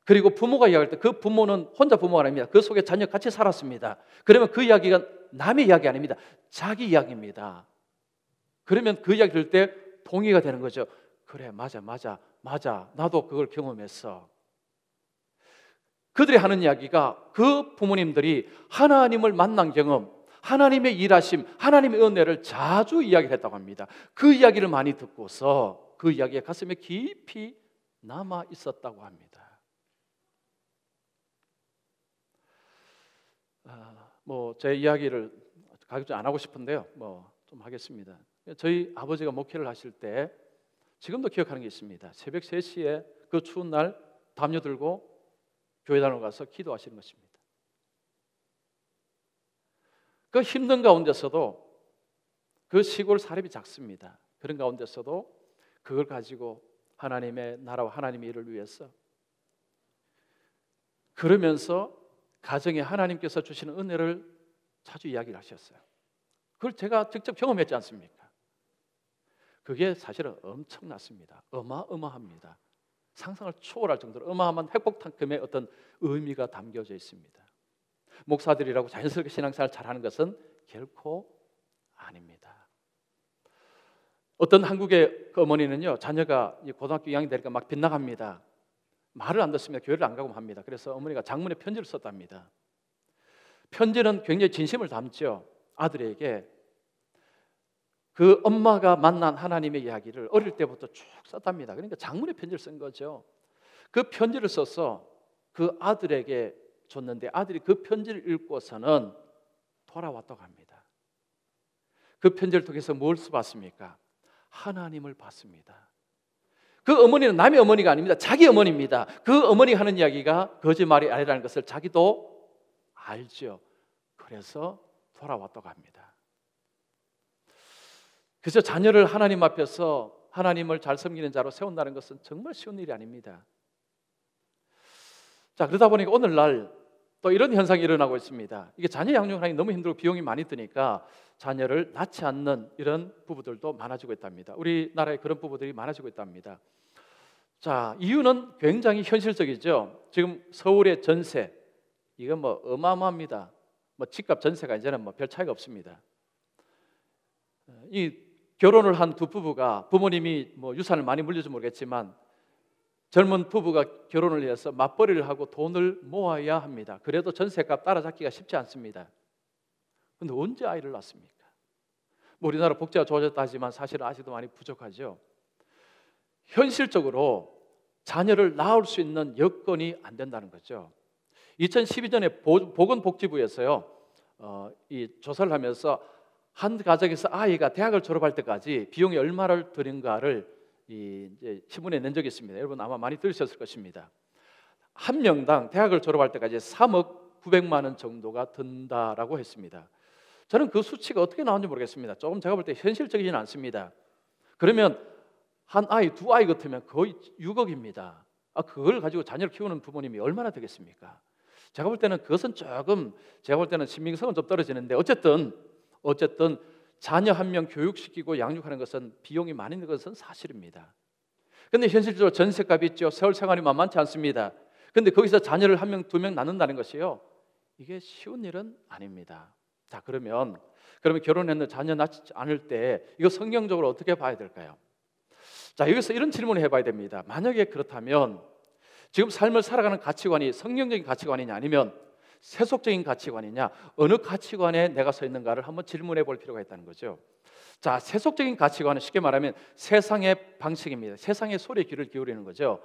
그리고 부모가 이야기할 때 그 부모는 혼자 부모가 아닙니다. 그 속에 자녀 같이 살았습니다. 그러면 그 이야기가 남의 이야기 아닙니다. 자기 이야기입니다. 그러면 그 이야기 들을 때 동의가 되는 거죠. 그래, 맞아. 나도 그걸 경험했어. 그들이 하는 이야기가 그 부모님들이 하나님을 만난 경험, 하나님의 일하심, 하나님의 은혜를 자주 이야기를 했다고 합니다. 그 이야기를 많이 듣고서 그 이야기가 가슴에 깊이 남아 있었다고 합니다. 제 이야기를 가급적 안 하고 싶은데요. 좀 하겠습니다. 저희 아버지가 목회를 하실 때 지금도 기억하는 게 있습니다. 새벽 3시에 그 추운 날 담요 들고 교회당으로 가서 기도하시는 것입니다. 그 힘든 가운데서도 그 시골 사람이 작습니다. 그런 가운데서도 그걸 가지고 하나님의 나라와 하나님의 일을 위해서 그러면서 가정에 하나님께서 주시는 은혜를 자주 이야기를 하셨어요. 그걸 제가 직접 경험했지 않습니까? 그게 사실은 엄청났습니다. 어마어마합니다. 상상을 초월할 정도로 어마어마한 회복만큼의 어떤 의미가 담겨져 있습니다. 목사들이라고 자연스럽게 신앙생활 잘하는 것은 결코 아닙니다. 어떤 한국의 그 어머니는요, 자녀가 고등학교 2학년 되니까 막 빗나갑니다. 말을 안 듣습니다. 교회를 안 가고 합니다. 그래서 어머니가 장문의 편지를 썼답니다. 편지는 굉장히 진심을 담죠. 아들에게 그 엄마가 만난 하나님의 이야기를 어릴 때부터 쭉 썼답니다. 그러니까 장문의 편지를 쓴 거죠. 그 편지를 써서 그 아들에게 줬는데 아들이 그 편지를 읽고서는 돌아왔다고 합니다. 그 편지를 통해서 뭘 봤습니까? 하나님을 봤습니다. 그 어머니는 남의 어머니가 아닙니다. 자기 어머니입니다. 그 어머니가 하는 이야기가 거짓말이 아니라는 것을 자기도 알죠. 그래서 돌아왔다고 합니다. 그래서 자녀를 하나님 앞에서 하나님을 잘 섬기는 자로 세운다는 것은 정말 쉬운 일이 아닙니다. 자, 그러다 보니까 오늘날 또 이런 현상이 일어나고 있습니다. 이게 자녀 양육하기 너무 힘들고 비용이 많이 드니까 자녀를 낳지 않는 이런 부부들도 많아지고 있답니다. 우리나라에 그런 부부들이 많아지고 있답니다. 자, 이유는 굉장히 현실적이죠. 지금 서울의 전세, 이건 뭐 어마어마합니다. 뭐 집값 전세가 이제는 뭐 별 차이가 없습니다. 이 결혼을 한 두 부부가 부모님이 뭐 유산을 많이 물려줄 모르겠지만 젊은 부부가 결혼을 해서 맞벌이를 하고 돈을 모아야 합니다. 그래도 전세값 따라잡기가 쉽지 않습니다. 그런데 언제 아이를 낳습니까? 뭐 우리나라 복지가 좋아졌다 하지만 사실은 아직도 많이 부족하죠. 현실적으로 자녀를 낳을 수 있는 여건이 안 된다는 거죠. 2012년에 보건복지부에서요, 이 조사를 하면서 한 가정에서 아이가 대학을 졸업할 때까지 비용이 얼마를 드는가를 이제 신문에 낸 적이 있습니다. 여러분 아마 많이 들으셨을 것입니다. 한 명당 대학을 졸업할 때까지 3억 900만 원 정도가 든다라고 했습니다. 저는 그 수치가 어떻게 나오는지 모르겠습니다. 조금 제가 볼 때 현실적이지는 않습니다. 그러면 한 아이, 두 아이 같으면 거의 6억입니다. 그걸 가지고 자녀를 키우는 부모님이 얼마나 되겠습니까? 제가 볼 때는 그것은 조금, 제가 볼 때는 신빙성은 좀 떨어지는데 어쨌든 자녀 한 명 교육시키고 양육하는 것은 비용이 많이 드는 것은 사실입니다. 그런데 현실적으로 전세값이 있죠. 세월 생활이 만만치 않습니다. 그런데 거기서 자녀를 한 명, 두 명 낳는다는 것이요, 이게 쉬운 일은 아닙니다. 자, 그러면 결혼했는데 자녀 낳지 않을 때 이거 성경적으로 어떻게 봐야 될까요? 자, 여기서 이런 질문을 해봐야 됩니다. 만약에 그렇다면 지금 삶을 살아가는 가치관이 성경적인 가치관이냐 아니면 세속적인 가치관이냐, 어느 가치관에 내가 서 있는가를 한번 질문해 볼 필요가 있다는 거죠. 자, 세속적인 가치관은 쉽게 말하면 세상의 방식입니다. 세상의 소리에 귀를 기울이는 거죠.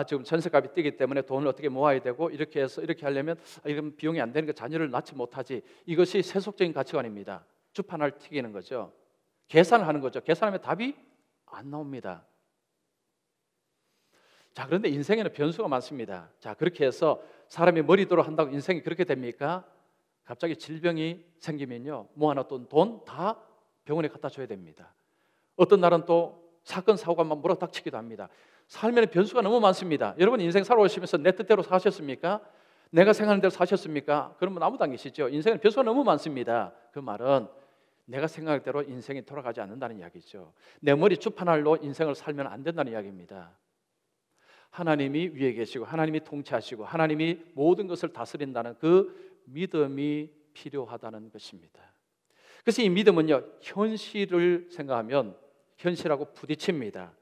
지금 전세값이 뛰기 때문에 돈을 어떻게 모아야 되고 이렇게 해서 이렇게 하려면 이건 비용이 안 되니까 자녀를 낳지 못하지. 이것이 세속적인 가치관입니다. 주판을 튀기는 거죠. 계산을 하는 거죠. 계산하면 답이 안 나옵니다. 자, 그런데 인생에는 변수가 많습니다. 자, 그렇게 해서 사람이 머리대로 한다고 인생이 그렇게 됩니까? 갑자기 질병이 생기면요, 모아놨던 돈 다 병원에 갖다 줘야 됩니다. 어떤 날은 또 사건 사고가 막 몰아닥치기도 합니다. 삶에는 변수가 너무 많습니다. 여러분 인생 살아오시면서 내 뜻대로 사셨습니까? 내가 생각하는 대로 사셨습니까? 그런 분 아무도 안 계시죠. 인생은 변수가 너무 많습니다. 그 말은 내가 생각할 대로 인생이 돌아가지 않는다는 이야기죠. 내 머리 주판알로 인생을 살면 안 된다는 이야기입니다. 하나님이 위에 계시고 하나님이 통치하시고 하나님이 모든 것을 다스린다는 그 믿음이 필요하다는 것입니다. 그래서 이 믿음은요, 현실을 생각하면 현실하고 부딪힙니다.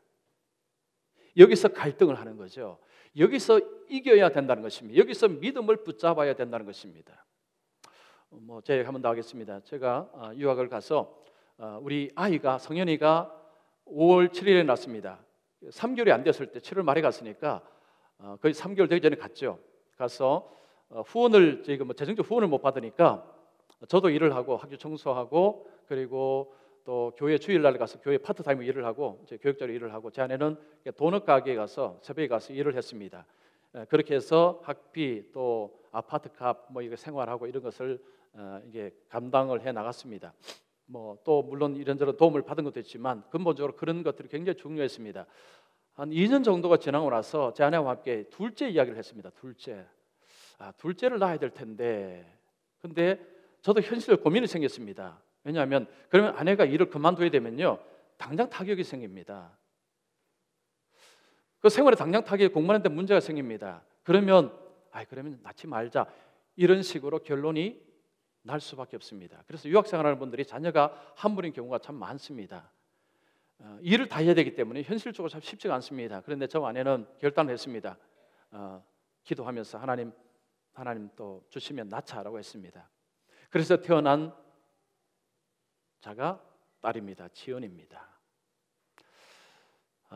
여기서 갈등을 하는 거죠. 여기서 이겨야 된다는 것입니다. 여기서 믿음을 붙잡아야 된다는 것입니다. 제가 한번 더 하겠습니다. 제가 유학을 가서 우리 아이가, 성현이가 5월 7일에 났습니다. 3개월이 안 됐을 때 7월 말에 갔으니까 거의 3개월 되기 전에 갔죠. 가서 후원을, 저희가 재정적 후원을 못 받으니까 저도 일을 하고 학교 청소하고 그리고 또 교회 주일날 가서 교회 파트타임 일을 하고 이제 교육자로 일을 하고, 제 아내는 도넛 가게에 가서 새벽에 가서 일을 했습니다. 그렇게 해서 학비 또 아파트 값 이거 생활하고 이런 것을 이게 감당을 해 나갔습니다. 또 물론 이런저런 도움을 받은 것도 있지만 근본적으로 그런 것들이 굉장히 중요했습니다. 한 2년 정도가 지나고 나서 제 아내와 함께 둘째 이야기를 했습니다. 둘째를 낳아야 될 텐데, 근데 저도 현실적으로 고민이 생겼습니다. 왜냐하면 그러면 아내가 일을 그만둬야 되면요, 당장 타격이 생깁니다. 그 생활에 당장 타격이, 공부하는데 문제가 생깁니다. 그러면 낳지 말자, 이런 식으로 결론이 날 수밖에 없습니다. 그래서 유학생활하는 분들이 자녀가 한 분인 경우가 참 많습니다. 일을 다 해야 되기 때문에 현실적으로 참 쉽지가 않습니다. 그런데 저 아내는 결단을 했습니다. 기도하면서 하나님 또 주시면 낳자라고 했습니다. 그래서 태어난 자가 딸입니다. 지연입니다.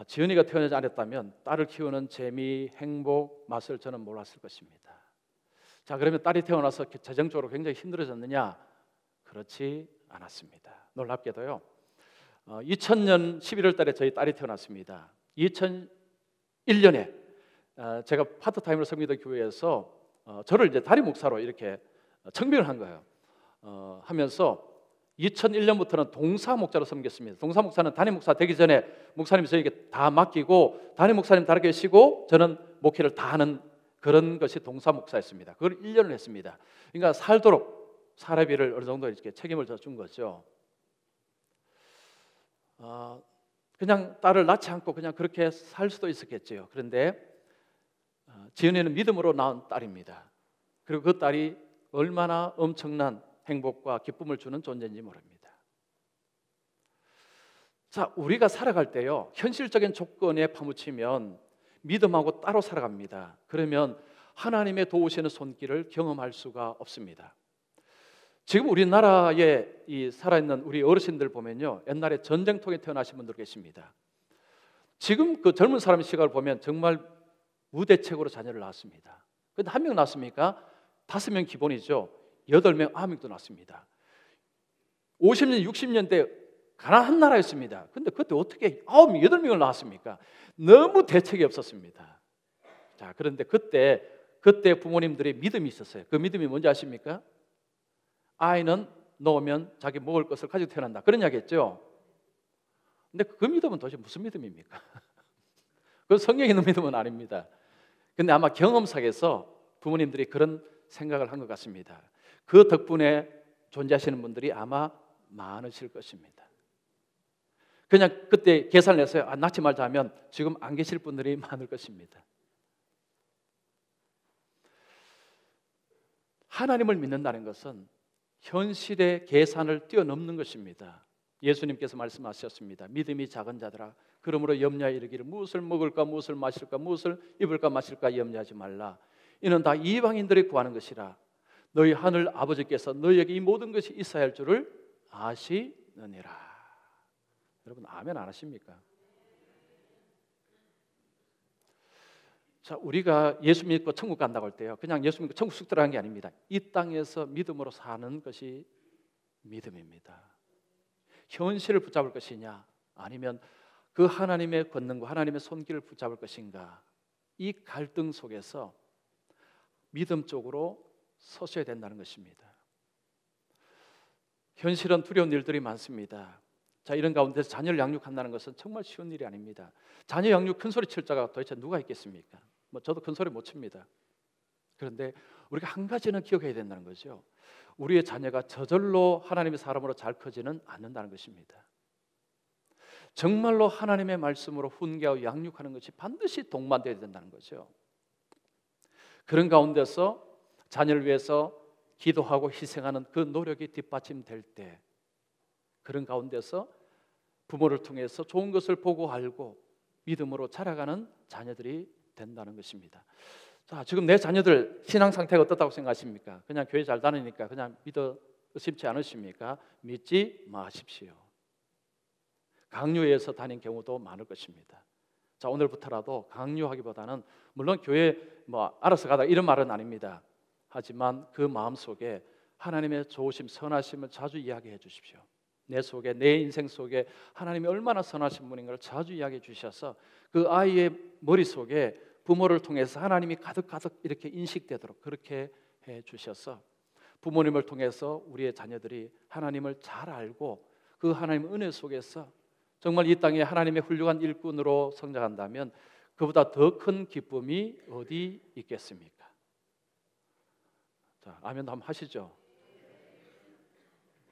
지연이가 태어나지 않았다면 딸을 키우는 재미, 행복, 맛을 저는 몰랐을 것입니다. 자, 그러면 딸이 태어나서 재정적으로 굉장히 힘들어졌느냐? 그렇지 않았습니다. 놀랍게도요, 2000년 11월 달에 저희 딸이 태어났습니다. 2001년에 제가 파트타임으로 섬기던 교회에서 저를 이제 담임 목사로 이렇게 청빙을 한 거예요. 하면서 2001년부터는 동사 목자로 섬겼습니다. 동사 목사는 담임 목사 되기 전에 목사님이 저에게 다 맡기고 담임 목사님 다 계시고 저는 목회를 다 하는 그런 것이 동사 목사였습니다. 그걸 1년을 했습니다. 그러니까 살도록 사례비를 어느 정도 이렇게 책임을 져준 거죠. 그냥 딸을 낳지 않고 그냥 그렇게 살 수도 있었겠죠. 그런데 지은이는 믿음으로 낳은 딸입니다. 그리고 그 딸이 얼마나 엄청난 행복과 기쁨을 주는 존재인지 모릅니다. 자, 우리가 살아갈 때요, 현실적인 조건에 파묻히면 믿음하고 따로 살아갑니다. 그러면 하나님의 도우시는 손길을 경험할 수가 없습니다. 지금 우리나라에 이 살아있는 우리 어르신들 보면요, 옛날에 전쟁통에 태어나신 분들 계십니다. 지금 그 젊은 사람의 시각을 보면 정말 무대책으로 자녀를 낳았습니다. 그런데 한 명 낳았습니까? 5명 기본이죠. 8명, 9명도 낳습니다. 50년, 60년대 가난한 나라였습니다. 근데 그때 어떻게 9명, 8명을 낳았습니까? 너무 대책이 없었습니다. 자, 그런데 그때 부모님들의 믿음이 있었어요. 그 믿음이 뭔지 아십니까? 아이는 놓으면 자기 먹을 것을 가지고 태어난다. 그런 이야기했죠. 근데 그 믿음은 도대체 무슨 믿음입니까? 그건 성경에 있는 믿음은 아닙니다. 근데 아마 경험상에서 부모님들이 그런 생각을 한 것 같습니다. 그 덕분에 존재하시는 분들이 아마 많으실 것입니다. 그냥 그때 계산을 해서 낳지 말자 하면 지금 안 계실 분들이 많을 것입니다. 하나님을 믿는다는 것은 현실의 계산을 뛰어넘는 것입니다. 예수님께서 말씀하셨습니다. 믿음이 작은 자들아, 그러므로 염려하여 이르기를 무엇을 먹을까 무엇을 마실까 무엇을 입을까 마실까 염려하지 말라. 이는 다 이방인들이 구하는 것이라. 너희 하늘 아버지께서 너희에게 이 모든 것이 있어야 할 줄을 아시느니라. 여러분 아멘 안 하십니까? 자, 우리가 예수 믿고 천국 간다고 할 때요, 그냥 예수 믿고 천국 쑥 들어가는 게 아닙니다. 이 땅에서 믿음으로 사는 것이 믿음입니다. 현실을 붙잡을 것이냐, 아니면 그 하나님의 권능과 하나님의 손길을 붙잡을 것인가, 이 갈등 속에서 믿음 쪽으로 서셔야 된다는 것입니다. 현실은 두려운 일들이 많습니다. 자, 이런 가운데서 자녀를 양육한다는 것은 정말 쉬운 일이 아닙니다. 자녀 양육 큰 소리 칠 자가 도대체 누가 있겠습니까? 저도 큰 소리 못 칩니다. 그런데 우리가 한 가지는 기억해야 된다는 거죠. 우리의 자녀가 저절로 하나님의 사람으로 잘 커지는 않는다는 것입니다. 정말로 하나님의 말씀으로 훈계하고 양육하는 것이 반드시 동반되어야 된다는 거죠. 그런 가운데서 자녀를 위해서 기도하고 희생하는 그 노력이 뒷받침될 때, 그런 가운데서 부모를 통해서 좋은 것을 보고 알고 믿음으로 자라가는 자녀들이 된다는 것입니다. 자, 지금 내 자녀들 신앙 상태가 어떻다고 생각하십니까? 그냥 교회 잘 다니니까 그냥 믿어 의심치 않으십니까? 믿지 마십시오. 강요해서 다닌 경우도 많을 것입니다. 자, 오늘부터라도 강요하기보다는, 물론 교회 알아서 가다 이런 말은 아닙니다. 하지만 그 마음속에 하나님의 좋으심, 선하심을 자주 이야기해 주십시오. 내 속에, 내 인생 속에 하나님이 얼마나 선하신 분인가를 자주 이야기해 주셔서 그 아이의 머릿속에 부모를 통해서 하나님이 가득가득 이렇게 인식되도록 그렇게 해 주셔서 부모님을 통해서 우리의 자녀들이 하나님을 잘 알고 그 하나님의 은혜 속에서 정말 이 땅에 하나님의 훌륭한 일꾼으로 성장한다면 그보다 더 큰 기쁨이 어디 있겠습니까? 자, 아멘도 한번 하시죠.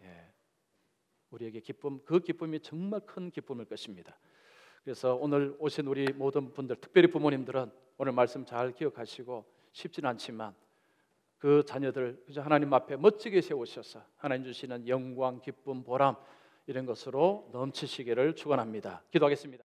예, 우리에게 기쁨, 그 기쁨이 정말 큰 기쁨일 것입니다. 그래서 오늘 오신 우리 모든 분들, 특별히 부모님들은 오늘 말씀 잘 기억하시고, 쉽지는 않지만 그 자녀들 그저 하나님 앞에 멋지게 세우셔서 하나님 주시는 영광, 기쁨, 보람 이런 것으로 넘치시기를 축원합니다. 기도하겠습니다.